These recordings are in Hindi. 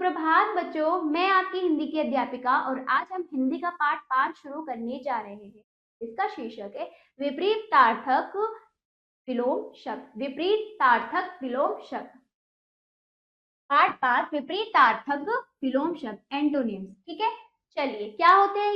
सुप्रभात बच्चों, मैं आपकी हिंदी की अध्यापिका और आज हम हिंदी का पाठ 5 शुरू करने जा रहे हैं। इसका शीर्षक है विपरीतार्थक विलोम शब्द। विपरीतार्थक विलोम शब्द। पाठ 5 विपरीतार्थक विलोम शब्द एंटोनिम्स। ठीक है, चलिए क्या होते हैं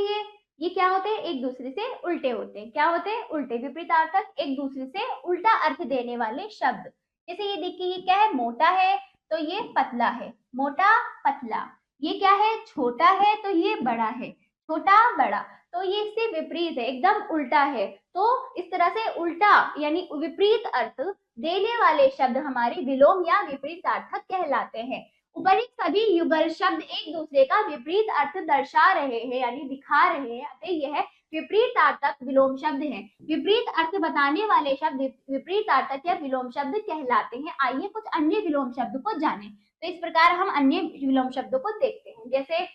ये क्या होते हैं? एक दूसरे से उल्टे होते हैं। क्या होते हैं? उल्टे। विपरीतार्थक एक दूसरे से उल्टा अर्थ देने वाले शब्द। जैसे ये देखिए, ये क्या है? मोटा है तो ये पतला है, मोटा पतला। ये क्या है? छोटा है तो ये बड़ा है, छोटा बड़ा। तो ये इससे विपरीत है, एकदम उल्टा है। तो इस तरह से उल्टा यानी विपरीत अर्थ देने वाले शब्द हमारे विलोम या विपरीतार्थक कहलाते हैं। उपरोक्त सभी युगल शब्द एक दूसरे का विपरीत अर्थ दर्शा रहे हैं यानी दिखा रहे हैं, अतः यह विपरीतार्थक विलोम शब्द है। विपरीत अर्थ बताने वाले शब्द विपरीतार्थक या विलोम शब्द कहलाते हैं। आइए कुछ अन्य विलोम शब्द को जानें। तो इस प्रकार हम अन्य विलोम शब्दों को देखते हैं, जैसे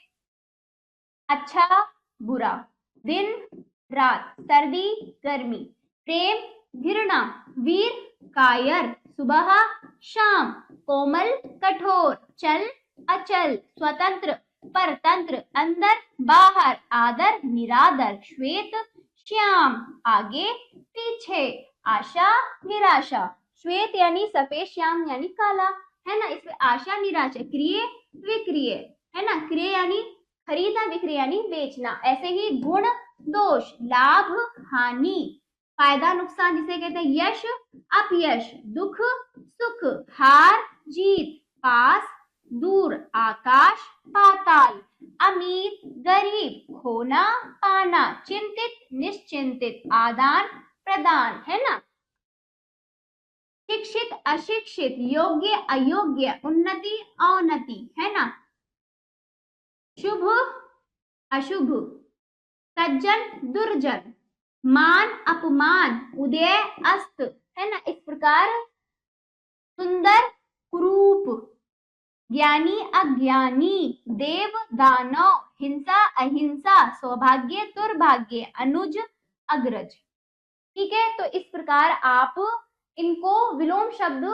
अच्छा बुरा, दिन रात, सर्दी गर्मी, प्रेम घृणा, वीर कायर, सुबह शाम, कोमल कठोर, चल अचल, स्वतंत्र परतंत्र, अंदर बाहर, आदर निरादर, श्वेत श्याम, आगे पीछे, आशा निराशा। श्वेत यानी सफेद, श्याम यानी काला, है ना। इसमें आशा निराशा, क्रिय विक्रिय, है ना। क्रिय यानी खरीदना, विक्री यानी बेचना। ऐसे ही गुण दोष, लाभ हानि, फायदा नुकसान, जिसे कहते हैं यश अपयश, दुख सुख, हार जीत, पास दूर, आकाश पाताल, अमीर गरीब, खोना पाना, चिंतित निश्चिंतित, आदान प्रदान, है ना। शिक्षित अशिक्षित, योग्य अयोग्य, उन्नति अवनति, है ना। शुभ अशुभ, सज्जन दुर्जन, मान अपमान, उदय अस्त, है ना। इस प्रकार सुंदर कुरूप, ज्ञानी अज्ञानी, देव दानव, हिंसा अहिंसा, सौभाग्य दुर्भाग्य, अनुज अग्रज। ठीक है, तो इस प्रकार आप इनको विलोम शब्द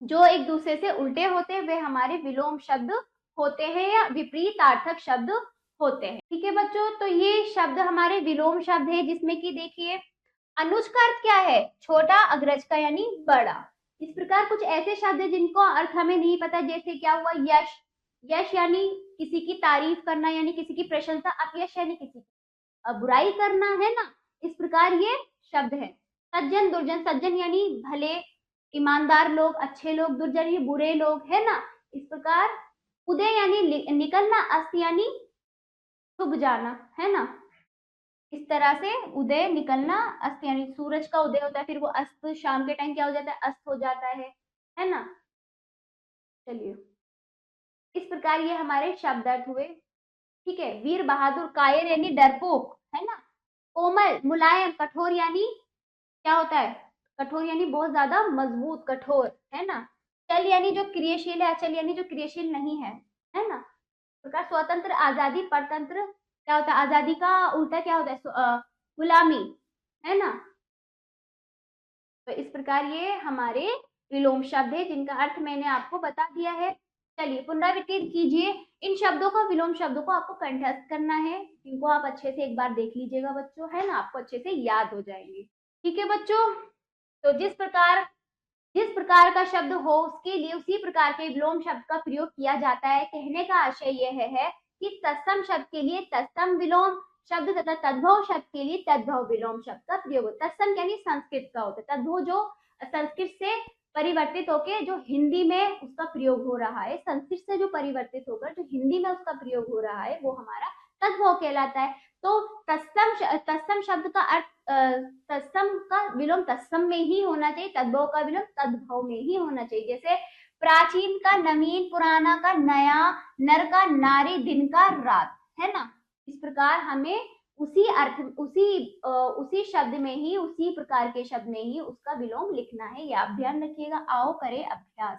जो एक दूसरे से उल्टे होते हैं वे हमारे विलोम शब्द होते हैं या विपरीतार्थक शब्द होते हैं। ठीक है बच्चों, तो ये शब्द हमारे विलोम शब्द है, जिसमें कि देखिए अनुज का अर्थ क्या है? छोटा, अग्रज का यानी बड़ा। इस प्रकार कुछ ऐसे शब्द है जिनको अर्थ हमें नहीं पता, जैसे क्या हुआ यश। यश यानी किसी की तारीफ करना यानी किसी की प्रशंसा, अपयश यानी किसी की बुराई करना, है ना। इस प्रकार ये शब्द है। सज्जन दुर्जन, सज्जन यानी भले ईमानदार लोग, अच्छे लोग, दुर्जन यानी बुरे लोग, है ना। इस प्रकार उदय यानी निकलना, अस्त यानी डूब जाना, है ना। इस तरह से उदय निकलना, अस्त यानी सूरज का उदय होता है, फिर वो अस्त शाम के टाइम क्या हो जाता है? अस्त हो जाता है ना। चलिए, इस प्रकार ये हमारे शब्द अर्थ हुए। ठीक है, वीर बहादुर, कायर यानी डरपोक, है ना। कोमल मुलायम, कठोर यानी क्या होता है? कठोर यानी बहुत ज्यादा मजबूत, कठोर, है ना। चल यानी जो क्रियाशील है, अचल यानी जो क्रियाशील नहीं है ना। प्रकार स्वतंत्र आजादी, परतंत्र क्या होता है? आजादी का उल्टा क्या होता है? गुलामी, है ना। तो इस प्रकार ये हमारे विलोम शब्द है जिनका अर्थ मैंने आपको बता दिया है। चलिए पुनरावृत्ति कीजिए। इन शब्दों का, विलोम शब्दों को आपको कंठस्थ करना है। इनको आप अच्छे से एक बार देख लीजिएगा बच्चों, है ना, आपको अच्छे से याद हो जाएंगे। ठीक है बच्चों, तो जिस प्रकार का शब्द हो उसके लिए उसी प्रकार के विलोम शब्द का प्रयोग किया जाता है। कहने का आशय यह है कि तत्सम शब्द के लिए तत्सम विलोम शब्द तथा तद्भव शब्द के लिए तद्भव विलोम शब्द का प्रयोग होता है। तत्सम यानी संस्कृत का होता है, तद्भव जो संस्कृत से परिवर्तित होकर जो हिंदी में उसका प्रयोग हो रहा है, संस्कृत से जो परिवर्तित होकर जो हिंदी में उसका प्रयोग हो रहा है, वो हमारा तद्भव कहलाता है। तो तत्सम शब्द का अर्थ तत्सम का विलोम तत्सम में ही होना चाहिए, तद्भव का विलोम तद्भव में ही होना चाहिए। जैसे प्राचीन का नवीन, पुराना का नया, नर का नारी, दिन का रात, है ना। इस प्रकार हमें उसी अर्थ उसी शब्द में ही, उसी प्रकार के शब्द में ही उसका विलोम लिखना है, ये आप ध्यान रखिएगा। आओ करें अभ्यास।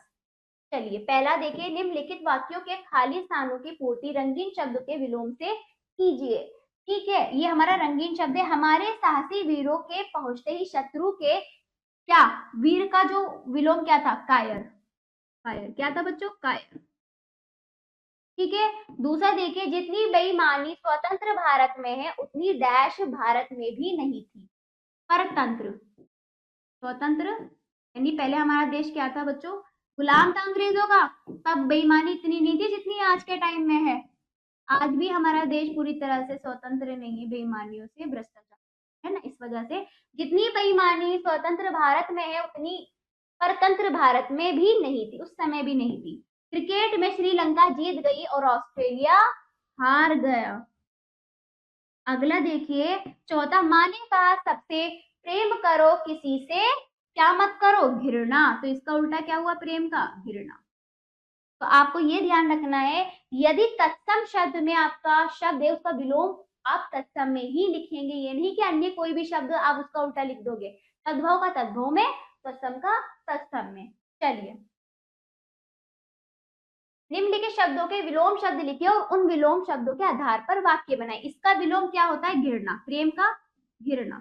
चलिए पहला देखिए, निम्नलिखित वाक्यों के खाली स्थानों की पूर्ति रंगीन शब्द के विलोम से कीजिए। ठीक है, ये हमारा रंगीन शब्द है। हमारे साहसी वीरों के पहुंचते ही शत्रु के, क्या वीर का जो विलोम क्या था? कायर। कायर क्या था बच्चों? कायर। ठीक है। दूसरा देखिए, जितनी बेईमानी स्वतंत्र भारत में है उतनी डैश भारत में भी नहीं थी। परतंत्र, स्वतंत्र यानी पहले हमारा देश क्या था बच्चों, गुलाम था अंग्रेजों का, तब बेईमानी इतनी नहीं थी जितनी आज के टाइम में है। आज भी हमारा देश पूरी तरह से स्वतंत्र नहीं है, बेईमानियों से, भ्रष्टाचार है ना, इस वजह से जितनी बेईमानी स्वतंत्र भारत में है उतनी परतंत्र भारत में भी नहीं थी, उस समय भी नहीं थी। क्रिकेट में श्रीलंका जीत गई और ऑस्ट्रेलिया हार गया। अगला देखिए, चौथा, माँ ने कहा सबसे प्रेम करो, किसी से क्या मत करो, घृणा। तो इसका उल्टा क्या हुआ प्रेम का, घृणा। तो आपको ये ध्यान रखना है, यदि तत्सम शब्द में आपका शब्द है उसका विलोम आप तत्सम में ही लिखेंगे, ये नहीं कि अन्य कोई भी शब्द आप उसका उल्टा लिख दोगे। तद्भव का तद्भव में, तत्सम का तत्सम में। चलिए, निम्नलिखित शब्दों के विलोम शब्द लिखिए और उन विलोम शब्दों के आधार पर वाक्य बनाए। इसका विलोम क्या होता है, घृणा, प्रेम का घृणा।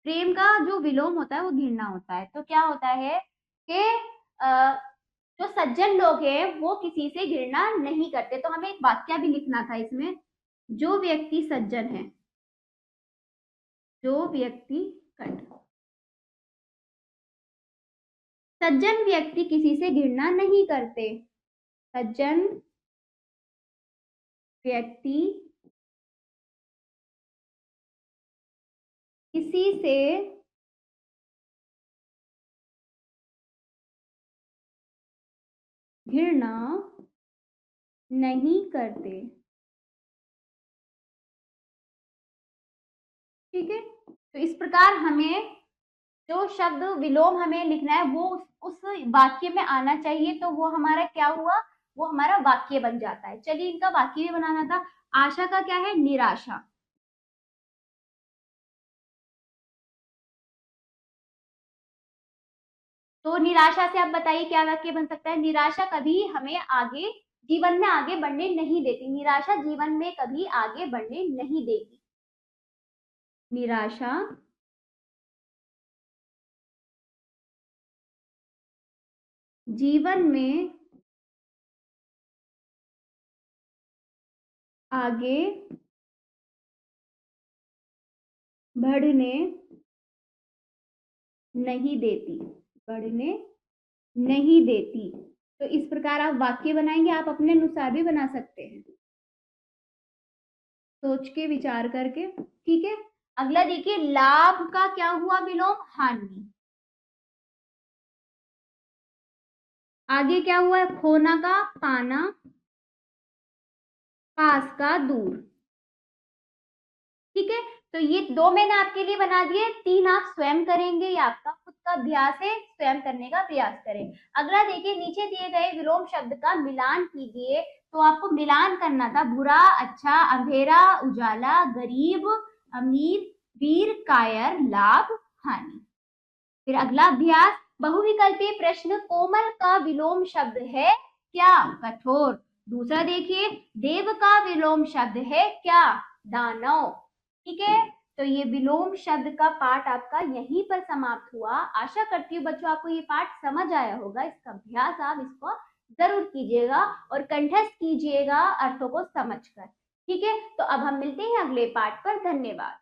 प्रेम का जो विलोम होता है वो घृणा होता है। तो क्या होता है कि जो सज्जन लोग हैं वो किसी से घृणा नहीं करते। तो हमें एक वाक्य भी लिखना था इसमें, जो व्यक्ति सज्जन है, जो व्यक्ति सज्जन व्यक्ति किसी से घृणा नहीं करते। सज्जन व्यक्ति किसी से घृणा नहीं करते। ठीक है, तो इस प्रकार हमें जो शब्द विलोम हमें लिखना है वो उस वाक्य में आना चाहिए, तो वो हमारा क्या हुआ, वो हमारा वाक्य बन जाता है। चलिए, इनका वाक्य भी बनाना था। आशा का क्या है, निराशा। तो निराशा से आप बताइए क्या वाक्य बन सकता है। निराशा कभी हमें आगे जीवन में आगे बढ़ने नहीं देती, निराशा जीवन में कभी आगे बढ़ने नहीं देगी। निराशा जीवन में आगे बढ़ने नहीं देती, बढ़ने नहीं देती। तो इस प्रकार आप वाक्य बनाएंगे, आप अपने अनुसार भी बना सकते हैं, सोच के विचार करके। ठीक है, अगला देखिए, लाभ का क्या हुआ विलोम, हानि। आगे क्या हुआ है, खोना का पाना, पास का दूर। ठीक है, तो ये दो मैंने आपके लिए बना दिए, तीन आप स्वयं करेंगे, ये आपका खुद का अभ्यास है, स्वयं करने का प्रयास करें। अगला देखिए, नीचे दिए गए विलोम शब्द का मिलान कीजिए। तो आपको मिलान करना था, बुरा अच्छा, अंधेरा उजाला, गरीब अमीर, वीर कायर, लाभ हानि। फिर अगला अभ्यास, बहुविकल्पीय प्रश्न, कोमल का विलोम शब्द है क्या, कठोर। दूसरा देखिए, देव का विलोम शब्द है क्या, दानव। ठीक है, तो ये विलोम शब्द का पाठ आपका यहीं पर समाप्त हुआ। आशा करती हूँ बच्चों आपको ये पाठ समझ आया होगा। इसका अभ्यास आप इसको जरूर कीजिएगा और कंठस्थ कीजिएगा अर्थों को समझकर। ठीक है, तो अब हम मिलते हैं अगले पाठ पर। धन्यवाद।